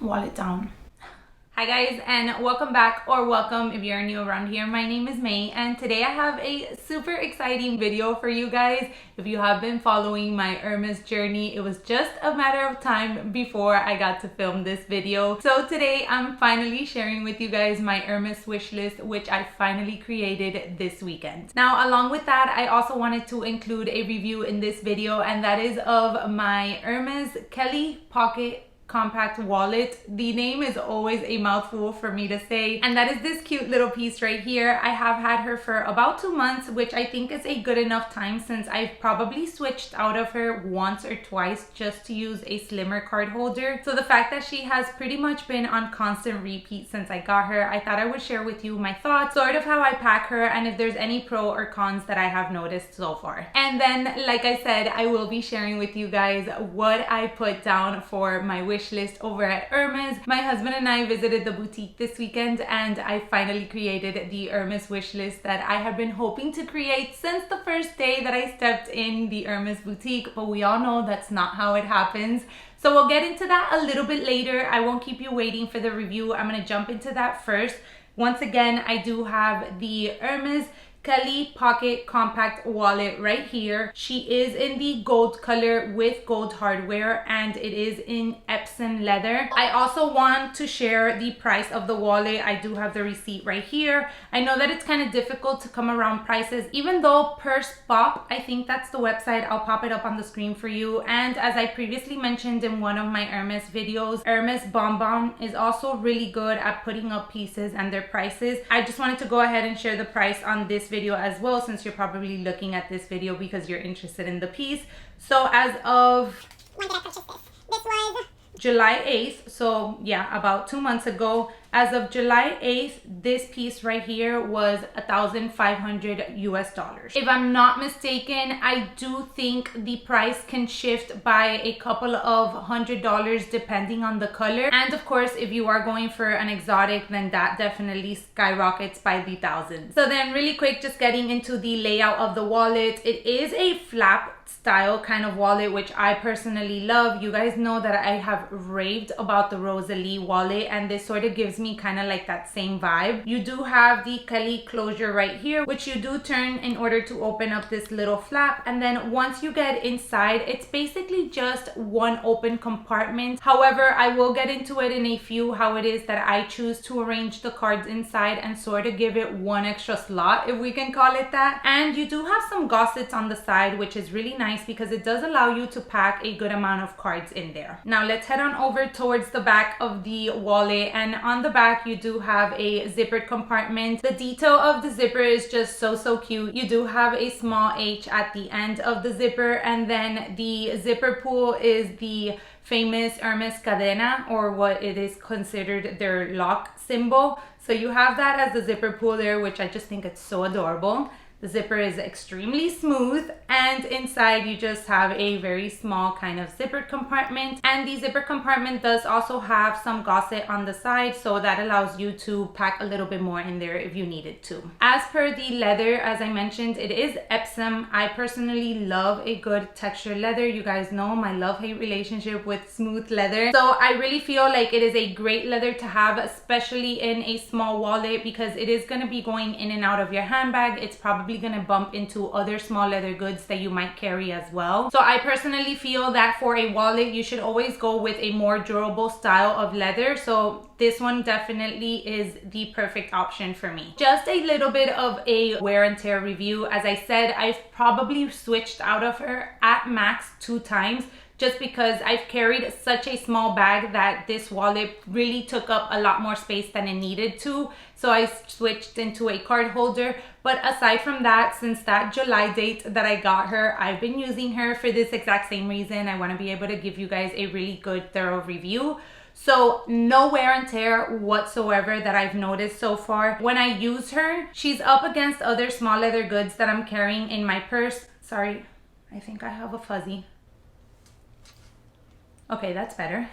wallet down. Hi guys, and welcome back, or welcome if you're new around here. My name is May, and today I have a super exciting video for you guys. If you have been following my Hermes journey, it was just a matter of time before I got to film this video. So today I'm finally sharing with you guys my Hermes wish list, which I finally created this weekend. Now, along with that, I also wanted to include a review in this video, and that is of my Hermes Kelly Pocket Compact wallet. The name is always a mouthful for me to say, and that is this cute little piece right here. I have had her for about 2 months, which I think is a good enough time, since I've probably switched out of her once or twice just to use a slimmer card holder. So the fact that she has pretty much been on constant repeat since I got her, I thought I would share with you my thoughts, sort of how I pack her, and if there's any pro or cons that I have noticed so far. And then, like I said, I will be sharing with you guys what I put down for my wish list over at Hermes. My husband and I visited the boutique this weekend, and I finally created the Hermes wish list that I have been hoping to create since the first day that I stepped in the Hermes boutique, but we all know that's not how it happens. So we'll get into that a little bit later. I won't keep you waiting for the review. I'm gonna jump into that first. Once again, I do have the Hermes Kelly Pocket Compact wallet right here. She is in the gold color with gold hardware, and it is in Epsom leather. I also want to share the price of the wallet. I do have the receipt right here. I know that it's kind of difficult to come around prices, even though Purse Pop, I think that's the website. I'll pop it up on the screen for you. And as I previously mentioned in one of my Hermes videos, Hermes Bonbon is also really good at putting up pieces and their prices. I just wanted to go ahead and share the price on this video as well, since you're probably looking at this video because you're interested in the piece. So as of, when did I purchase this? This was July 8th, so yeah, about 2 months ago. As of July 8th, this piece right here was $1,500 US. If I'm not mistaken, I do think the price can shift by a couple of $100 depending on the color. And of course, if you are going for an exotic, then that definitely skyrockets by the thousands. So then really quick, just getting into the layout of the wallet. It is a flap style kind of wallet, which I personally love. You guys know that I have raved about the Rosalie wallet, and this sort of gives me kind of like that same vibe. You do have the Kelly closure right here, which you do turn in order to open up this little flap, and then once you get inside, it's basically just one open compartment. However, I will get into it in a few how it is that I choose to arrange the cards inside and sort of give it one extra slot, if we can call it that. And you do have some gussets on the side, which is really nice because it does allow you to pack a good amount of cards in there. Now let's head on over towards the back of the wallet, and on the back you do have a zippered compartment. The detail of the zipper is just so cute. You do have a small H at the end of the zipper, and then the zipper pull is the famous Hermes cadena, or what it is considered their lock symbol. So you have that as the zipper pull there, which I just think it's so adorable. The zipper is extremely smooth, and inside you just have a very small kind of zippered compartment. And the zipper compartment does also have some gusset on the side, so that allows you to pack a little bit more in there if you needed to. As per the leather, as I mentioned, it is Epsom. I personally love a good texture leather. You guys know my love-hate relationship with smooth leather. So I really feel like it is a great leather to have, especially in a small wallet, because it is going to be going in and out of your handbag. It's probably gonna bump into other small leather goods that you might carry as well. So I personally feel that for a wallet, you should always go with a more durable style of leather. So this one definitely is the perfect option for me. Just a little bit of a wear and tear review. As I said, I've probably switched out of her at max 2 times, just because I've carried such a small bag that this wallet really took up a lot more space than it needed to. So I switched into a card holder. But aside from that, since that July date that I got her, I've been using her for this exact same reason. I want to be able to give you guys a really good, thorough review. So no wear and tear whatsoever that I've noticed so far. When I use her, she's up against other small leather goods that I'm carrying in my purse. Sorry, I think I have a fuzzy. Okay, that's better.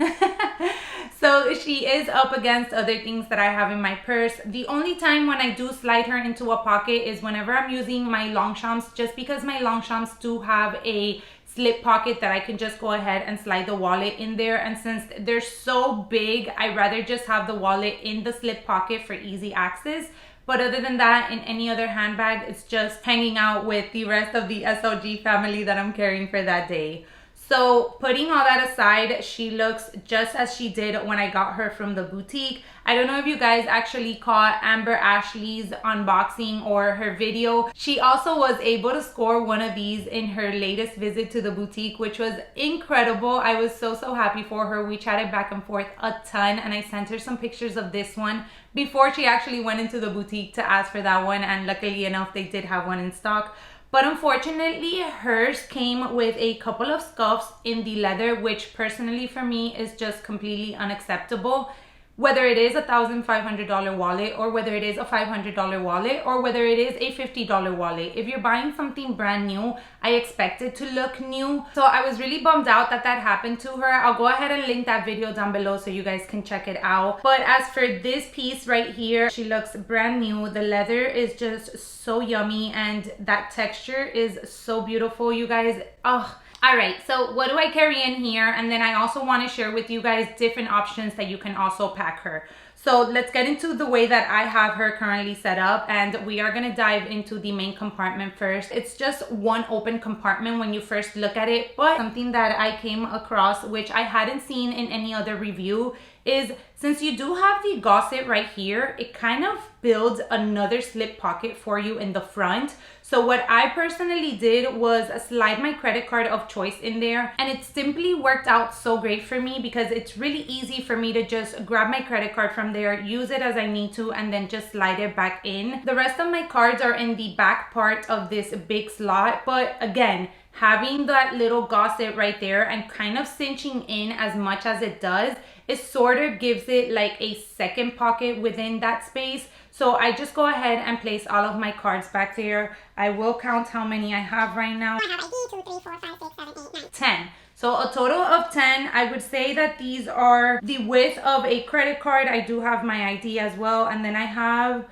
So she is up against other things that I have in my purse. The only time when I do slide her into a pocket is whenever I'm using my Longchamps, just because my Longchamps do have a slip pocket that I can just go ahead and slide the wallet in there. And since they're so big, I'd rather just have the wallet in the slip pocket for easy access. But other than that, in any other handbag, it's just hanging out with the rest of the SLG family that I'm carrying for that day. So putting all that aside, she looks just as she did when I got her from the boutique. I don't know if you guys actually caught Amber Ashley's unboxing or her video. She also was able to score one of these in her latest visit to the boutique, which was incredible. I was so happy for her. We chatted back and forth a ton, and I sent her some pictures of this one before she actually went into the boutique to ask for that one, and luckily enough they did have one in stock. But unfortunately, hers came with a couple of scuffs in the leather, which personally for me is just completely unacceptable. Whether it is a $1,500 wallet, or whether it is a $500 wallet, or whether it is a $50 wallet. If you're buying something brand new, I expect it to look new. So I was really bummed out that that happened to her. I'll go ahead and link that video down below so you guys can check it out. But as for this piece right here, she looks brand new. The leather is just so yummy, and that texture is so beautiful, you guys. Oh. Alright, so what do I carry in here? And then I also want to share with you guys different options that you can also pack her. So let's get into the way that I have her currently set up, and we are going to dive into the main compartment first. It's just one open compartment when you first look at it, but something that I came across, which I hadn't seen in any other review, is since you do have the gusset right here, it kind of builds another slip pocket for you in the front. So what I personally did was slide my credit card of choice in there, and it simply worked out so great for me because it's really easy for me to just grab my credit card from there, use it as I need to, and then just slide it back in. The rest of my cards are in the back part of this big slot, but again, having that little gusset right there and kind of cinching in as much as it does, it sort of gives it like a second pocket within that space. So I just go ahead and place all of my cards back there. I will count how many I have right now. I have ID 2, 3, 4, 5, 6, 7, 8, 9. 10. So a total of 10. I would say that these are the width of a credit card. I do have my ID as well. And then I have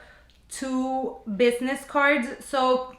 2 business cards. So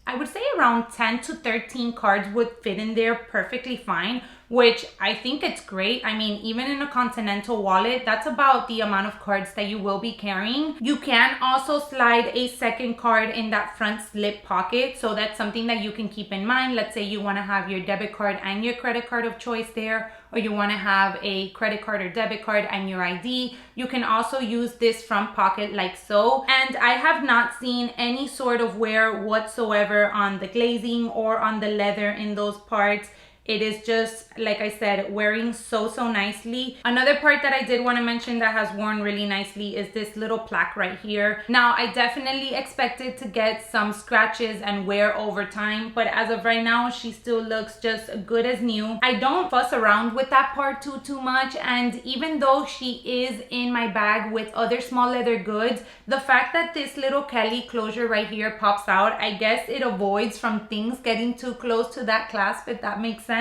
I would say around 10 to 13 cards would fit in there perfectly fine, which I think it's great. I mean, even in a Continental wallet, that's about the amount of cards that you will be carrying. You can also slide a second card in that front slip pocket, so that's something that you can keep in mind. Let's say you want to have your debit card and your credit card of choice there, or you want to have a credit card or debit card and your ID. You can also use this front pocket like so. And I have not seen any sort of wear whatsoever on the glazing or on the leather in those parts. It is just, like I said, wearing so nicely. Another part that I did want to mention that has worn really nicely is this little plaque right here. Now, I definitely expected to get some scratches and wear over time, but as of right now, she still looks just good as new. I don't fuss around with that part too much, and even though she is in my bag with other small leather goods, the fact that this little Kelly closure right here pops out, I guess it avoids from things getting too close to that clasp, if that makes sense.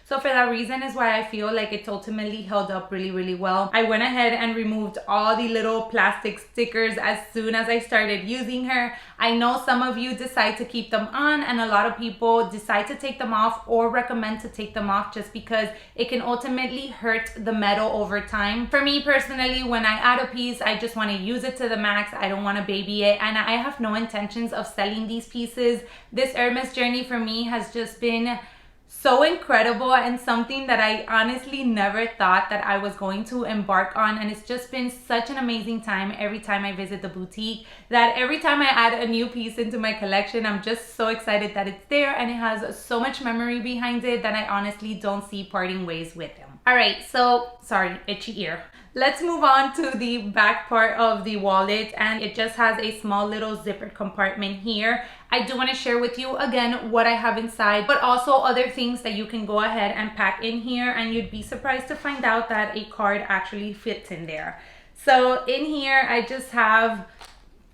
So for that reason is why I feel like it's ultimately held up really well. I went ahead and removed all the little plastic stickers as soon as I started using her. I know some of you decide to keep them on, and a lot of people decide to take them off or recommend to take them off just because it can ultimately hurt the metal over time. For me personally, when I add a piece, I just want to use it to the max. I don't want to baby it, and I have no intentions of selling these pieces. This Hermes journey for me has just been so incredible and something that I honestly never thought that I was going to embark on, and it's just been such an amazing time every time I visit the boutique that every time I add a new piece into my collection, I'm just so excited that it's there, and it has so much memory behind it that I honestly don't see parting ways with them. Alright, so sorry, itchy ear. Let's move on to the back part of the wallet, and it just has a small little zipper compartment here. I do want to share with you again what I have inside, but also other things that you can go ahead and pack in here, and you'd be surprised to find out that a card actually fits in there. So in here I just have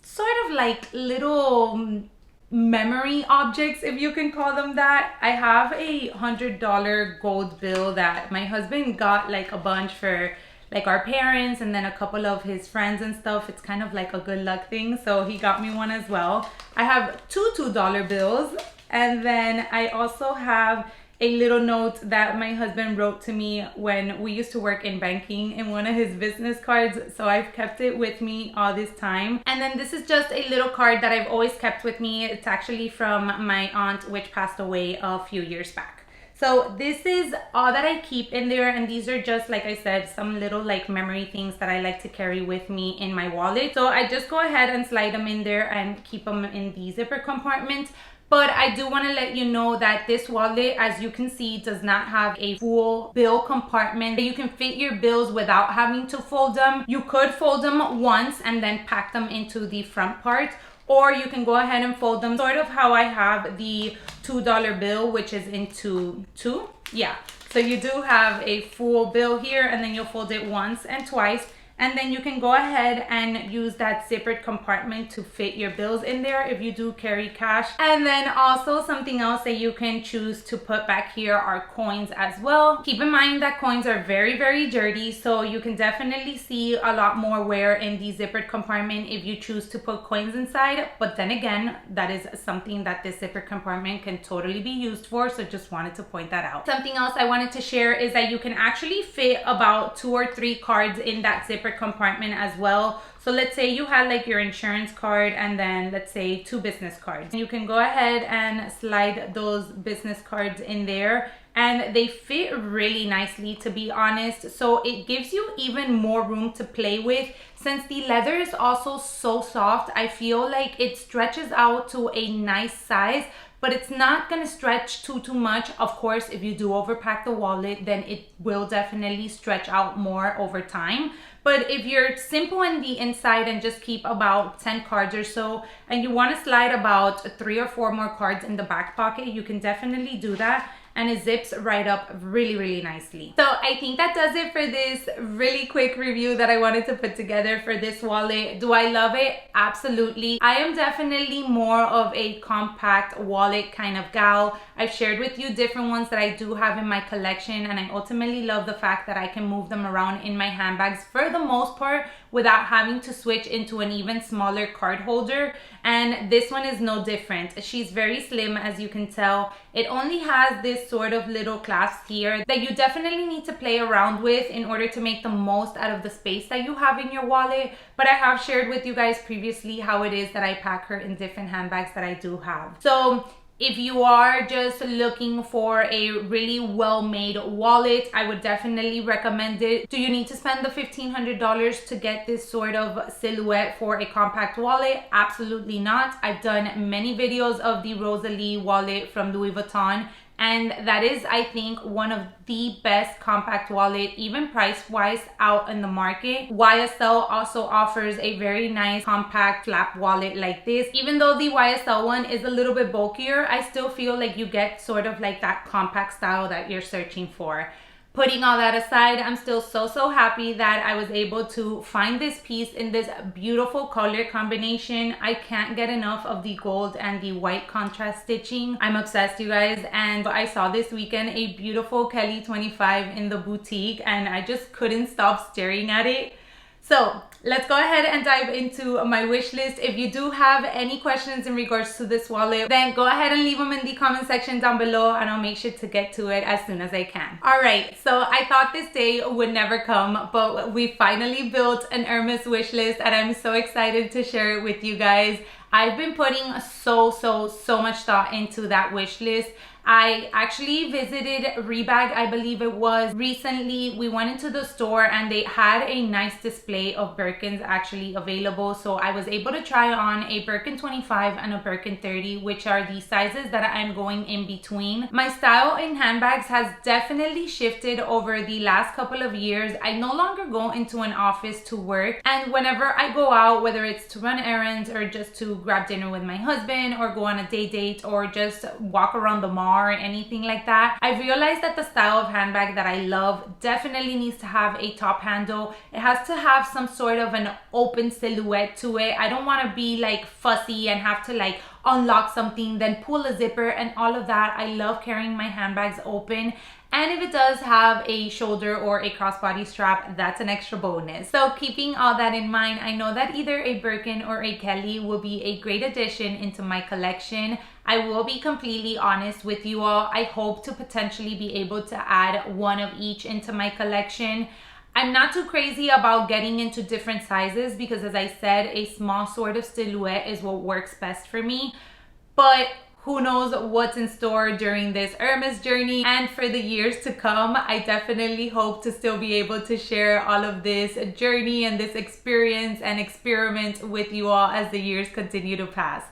sort of like little memory objects, if you can call them that. I have a $100 gold bill that my husband got like a bunch for like our parents and then a couple of his friends and stuff. It's kind of like a good luck thing, so he got me one as well. I have two $2 bills, and then I also have a little note that my husband wrote to me when we used to work in banking in one of his business cards. So I've kept it with me all this time. And then this is just a little card that I've always kept with me. It's actually from my aunt, which passed away a few years back. So this is all that I keep in there, and these are just, like I said, some little like memory things that I like to carry with me in my wallet. So I just go ahead and slide them in there and keep them in the zipper compartment. But I do want to let you know that this wallet, as you can see, does not have a full bill compartment. You can fit your bills without having to fold them. You could fold them once and then pack them into the front part, or you can go ahead and fold them sort of how I have the $2 bill, which is into two. Yeah, so you do have a full bill here, and then you'll fold it once and twice. And then you can go ahead and use that zippered compartment to fit your bills in there if you do carry cash. And then also something else that you can choose to put back here are coins as well. Keep in mind that coins are very, very dirty, so you can definitely see a lot more wear in the zippered compartment if you choose to put coins inside. But then again, that is something that this zippered compartment can totally be used for, so just wanted to point that out. Something else I wanted to share is that you can actually fit about 2 or 3 cards in that zipper compartment as well. So let's say you had like your insurance card and then let's say 2 business cards. You can go ahead and slide those business cards in there, and they fit really nicely, to be honest. So it gives you even more room to play with. Since the leather is also so soft, I feel like it stretches out to a nice size, but it's not gonna stretch too much. Of course, if you do overpack the wallet, then it will definitely stretch out more over time. But if you're simple in the inside and just keep about 10 cards or so, and you wanna slide about 3 or 4 more cards in the back pocket, you can definitely do that. And it zips right up really, really nicely. So I think that does it for this really quick review that I wanted to put together for this wallet. Do I love it? Absolutely. I am definitely more of a compact wallet kind of gal. I've shared with you different ones that I do have in my collection, and I ultimately love the fact that I can move them around in my handbags for the most part without having to switch into an even smaller card holder. And this one is no different. She's very slim, as you can tell. It only has this sort of little clasp here that you definitely need to play around with in order to make the most out of the space that you have in your wallet. But I have shared with you guys previously how it is that I pack her in different handbags that I do have. So if you are just looking for a really well-made wallet, I would definitely recommend it. Do you need to spend the $1,500 to get this sort of silhouette for a compact wallet? Absolutely not. I've done many videos of the Rosalie wallet from Louis Vuitton, and that is, I think, one of the best compact wallet, even price-wise, out in the market. YSL also offers a very nice compact flap wallet like this. Even though the YSL one is a little bit bulkier, I still feel like you get sort of like that compact style that you're searching for. Putting all that aside, I'm still so happy that I was able to find this piece in this beautiful color combination. I can't get enough of the gold and the white contrast stitching. I'm obsessed, you guys. And I saw this weekend a beautiful Kelly 25 in the boutique, and I just couldn't stop staring at it. So let's go ahead and dive into my wish list. If you do have any questions in regards to this wallet, then go ahead and leave them in the comment section down below, and I'll make sure to get to it as soon as I can. All right, so I thought this day would never come, but we finally built an Hermes wish list, and I'm so excited to share it with you guys. I've been putting so much thought into that wish list. I actually visited Rebag, I believe it was, recently. We went into the store and they had a nice display of Birkins actually available. So I was able to try on a Birkin 25 and a Birkin 30, which are the sizes that I'm going in between. My style in handbags has definitely shifted over the last couple of years. I no longer go into an office to work, and whenever I go out, whether it's to run errands or just to grab dinner with my husband or go on a day date or just walk around the mall or anything like that, I realized that the style of handbag that I love definitely needs to have a top handle. It has to have some sort of an open silhouette to it. I don't want to be like fussy and have to like unlock something, then pull a zipper and all of that. I love carrying my handbags open. And if it does have a shoulder or a crossbody strap, that's an extra bonus. So keeping all that in mind, I know that either a Birkin or a Kelly will be a great addition into my collection. I will be completely honest with you all. I hope to potentially be able to add one of each into my collection. I'm not too crazy about getting into different sizes because, as I said, a small sort of silhouette is what works best for me. But who knows what's in store during this Hermes journey and for the years to come. I definitely hope to still be able to share all of this journey and this experience and experiment with you all as the years continue to pass.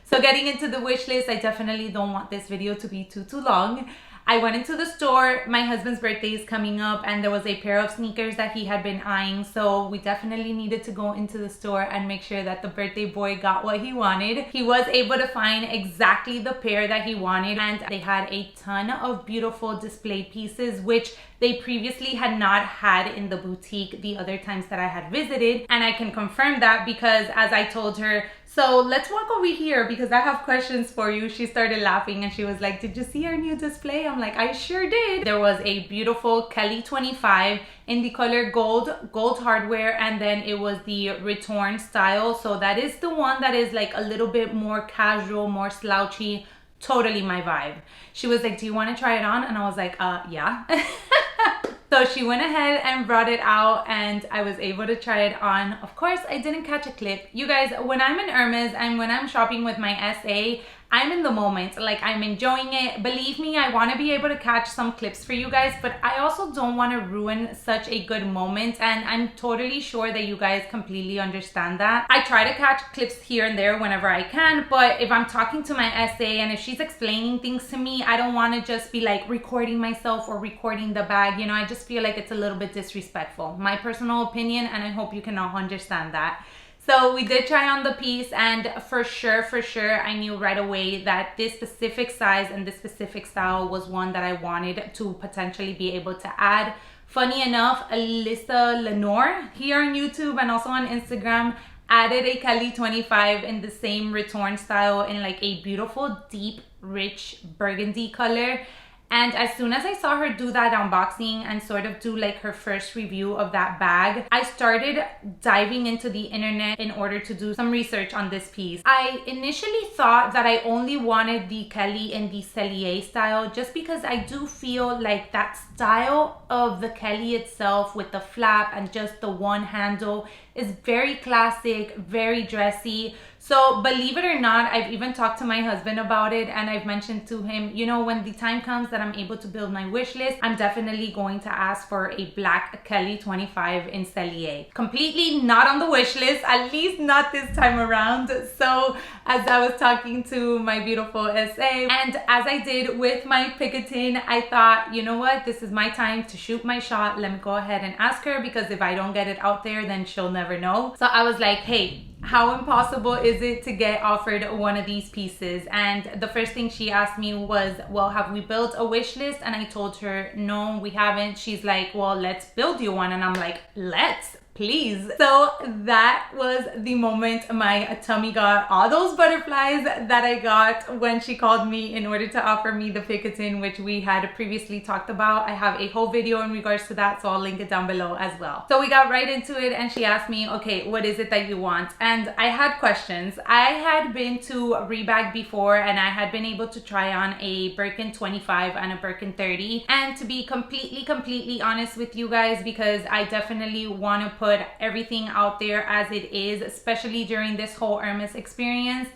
So getting into the wish list, I definitely don't want this video to be too long. I went into the store. My husband's birthday is coming up and there was a pair of sneakers that he had been eyeing, so we definitely needed to go into the store and make sure that the birthday boy got what he wanted. He was able to find exactly the pair that he wanted, and they had a ton of beautiful display pieces which they previously had not had in the boutique the other times that I had visited. And I can confirm that because, as I told her, so let's walk over here because I have questions for you. She started laughing and she was like, did you see our new display? I'm like, I sure did. There was a beautiful Kelly 25 in the color gold hardware, and then it was the return style. So that is the one that is like a little bit more casual, more slouchy. Totally my vibe. She was like, do you want to try it on? And I was like, yeah. So she went ahead and brought it out and I was able to try it on. Of course, I didn't catch a clip. You guys, when I'm in Hermes and when I'm shopping with my SA, I'm in the moment, like I'm enjoying it. Believe me, I want to be able to catch some clips for you guys, but I also don't want to ruin such a good moment, and I'm totally sure that you guys completely understand that. I try to catch clips here and there whenever I can, but if I'm talking to my SA and if she's explaining things to me, I don't want to just be like recording myself or recording the bag. You know, I just feel like it's a little bit disrespectful. My personal opinion, and I hope you can all understand that. So we did try on the piece, and for sure, I knew right away that this specific size and this specific style was one that I wanted to potentially be able to add. Funny enough, Alyssa Lenore here on YouTube and also on Instagram added a Kelly 25 in the same return style in like a beautiful, deep, rich burgundy color. And as soon as I saw her do that unboxing and sort of do like her first review of that bag, I started diving into the internet in order to do some research on this piece. I initially thought that I only wanted the Kelly in the Cellier style just because I do feel like that style of the Kelly itself with the flap and just the one handle is very classic, very dressy. So believe it or not, I've even talked to my husband about it, and I've mentioned to him, you know, when the time comes that I'm able to build my wish list, I'm definitely going to ask for a black Kelly 25 in Cellier. Completely not on the wish list, at least not this time around. So as I was talking to my beautiful SA, and as I did with my Picketing, I thought, you know what, this is my time to shoot my shot. Let me go ahead and ask her, because if I don't get it out there, then she'll never know. So I was like, hey, how impossible is it to get offered one of these pieces? And the first thing she asked me was, well, have we built a wish list? And I told her, no, we haven't. She's like, well, let's build you one. And I'm like, let's, please. So that was the moment my tummy got all those butterflies that I got when she called me in order to offer me the Picketing, which we had previously talked about. I have a whole video in regards to that, so I'll link it down below as well. So we got right into it, and she asked me, okay, what is it that you want? And I had questions. I had been to Rebag before, and I had been able to try on a Birkin 25 and a Birkin 30. And to be completely honest with you guys, because I definitely want to put everything out there as it is, especially during this whole Hermes experience,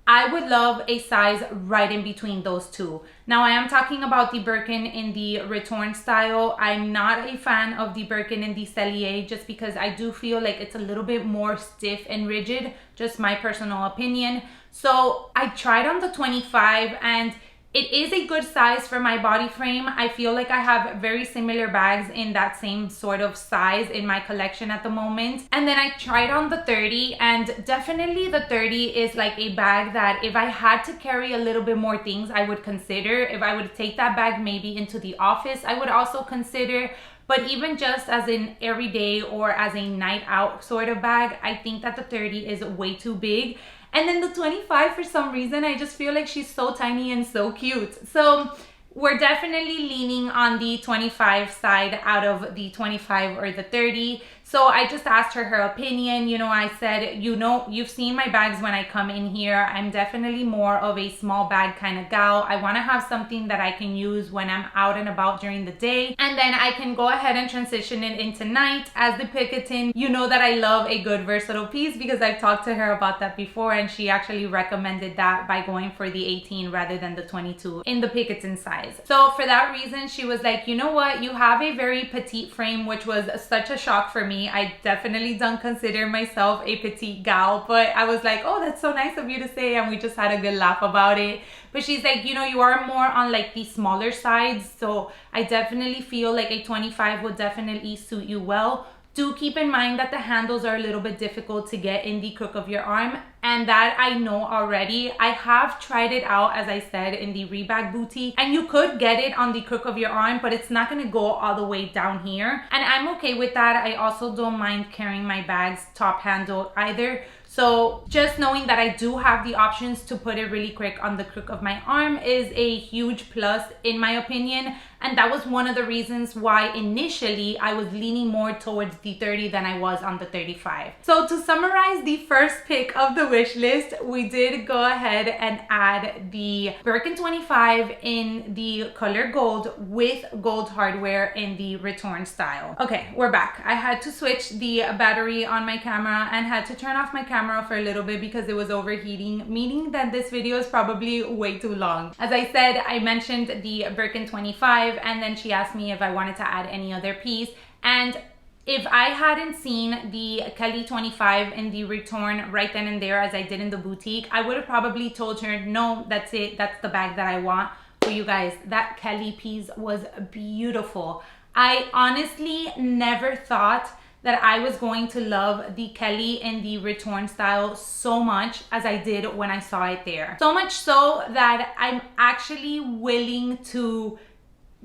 I would love a size right in between those two. Now, I am talking about the Birkin in the return style. I'm not a fan of the Birkin in the Cellier just because I do feel like it's a little bit more stiff and rigid, just my personal opinion. So I tried on the 25, and it is a good size for my body frame. I feel like I have very similar bags in that same sort of size in my collection at the moment. And then I tried on the 30, and definitely the 30 is like a bag that if I had to carry a little bit more things, I would consider. If I would take that bag maybe into the office, I would also consider. But even just as an everyday or as a night out sort of bag, I think that the 30 is way too big. And then the 25, for some reason, I just feel like she's so tiny and so cute. So we're definitely leaning on the 25 side out of the 25 or the 30. So I just asked her opinion. You know, I said, you know, you've seen my bags when I come in here. I'm definitely more of a small bag kind of gal. I want to have something that I can use when I'm out and about during the day. And then I can go ahead and transition it into night as the Picketon. You know that I love a good versatile piece because I've talked to her about that before, and she actually recommended that by going for the 18 rather than the 22 in the Picketon size. So for that reason, she was like, you know what? You have a very petite frame, which was such a shock for me. I definitely don't consider myself a petite gal, but I was like, oh, that's so nice of you to say, and we just had a good laugh about it. But she's like, you know, you are more on like the smaller sides, so I definitely feel like a 25 would definitely suit you well. Do keep in mind that the handles are a little bit difficult to get in the crook of your arm, and that I know already. I have tried it out, as I said, in the Rebag boutique, and you could get it on the crook of your arm, but it's not going to go all the way down here, and I'm okay with that. I also don't mind carrying my bags top handle either. So just knowing that I do have the options to put it really quick on the crook of my arm is a huge plus in my opinion. And that was one of the reasons why initially I was leaning more towards the 30 than I was on the 35. So to summarize the first pick of the wish list, we did go ahead and add the Birkin 25 in the color gold with gold hardware in the return style. Okay, we're back. I had to switch the battery on my camera and had to turn off my camera for a little bit because it was overheating, meaning that this video is probably way too long. As I said, I mentioned the Birkin 25, and then she asked me if I wanted to add any other piece, and if I hadn't seen the Kelly 25 in the return right then and there as I did in the boutique, I would have probably told her, no, that's it, that's the bag that I want. But you guys, that Kelly piece was beautiful. I honestly never thought that I was going to love the Kelly in the return style so much as I did when I saw it there. So much so that I'm actually willing to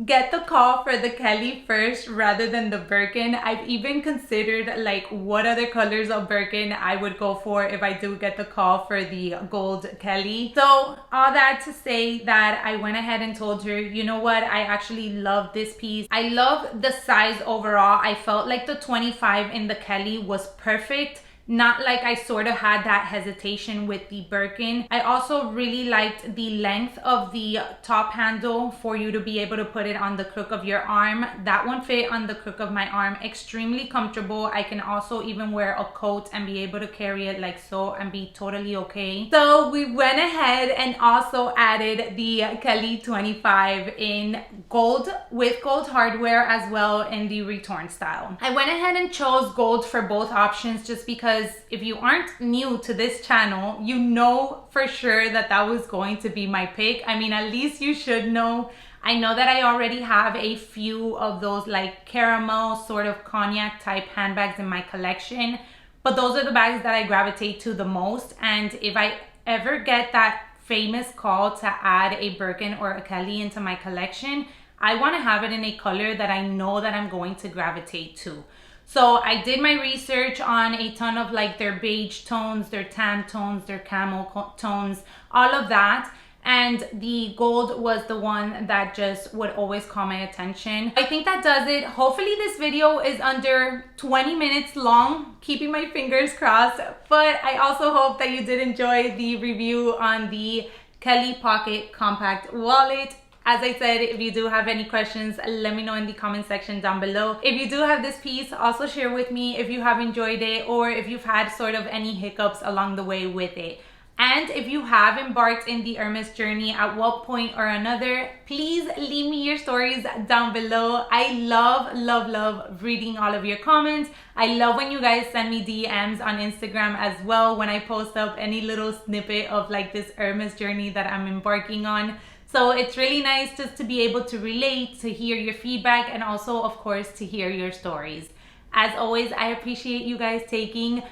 get the call for the Kelly first rather than the Birkin. I've even considered like what other colors of Birkin I would go for if I do get the call for the gold Kelly. So all that to say that I went ahead and told her, you know what, I actually love this piece. I love the size overall. I felt like the 25 in the Kelly was perfect. Not like I sort of had that hesitation with the Birkin. I also really liked the length of the top handle for you to be able to put it on the crook of your arm. That one fit on the crook of my arm extremely comfortable. I can also even wear a coat and be able to carry it like so and be totally okay. So we went ahead and also added the Kelly 25 in gold with gold hardware as well in the return style. I went ahead and chose gold for both options just because if you aren't new to this channel, you know for sure that that was going to be my pick. I mean, at least you should know. I know that I already have a few of those like caramel sort of cognac type handbags in my collection, but those are the bags that I gravitate to the most. And if I ever get that famous call to add a Birkin or a Kelly into my collection, I want to have it in a color that I know that I'm going to gravitate to. So I did my research on a ton of like their beige tones, their tan tones, their camel tones, all of that. And the gold was the one that just would always call my attention. I think that does it. Hopefully this video is under 20 minutes long, keeping my fingers crossed. But I also hope that you did enjoy the review on the Kelly Pocket Compact wallet. As I said, if you do have any questions, let me know in the comment section down below. If you do have this piece, also share with me if you have enjoyed it or if you've had sort of any hiccups along the way with it. And if you have embarked in the Hermes journey at one point or another, please leave me your stories down below. I love reading all of your comments. I love when you guys send me DMs on Instagram as well when I post up any little snippet of like this Hermes journey that I'm embarking on. So it's really nice just to be able to relate, to hear your feedback, and also, of course, to hear your stories. As always, I appreciate you guys taking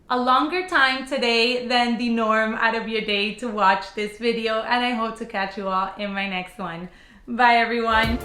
a longer time today than the norm out of your day to watch this video, and I hope to catch you all in my next one. Bye, everyone.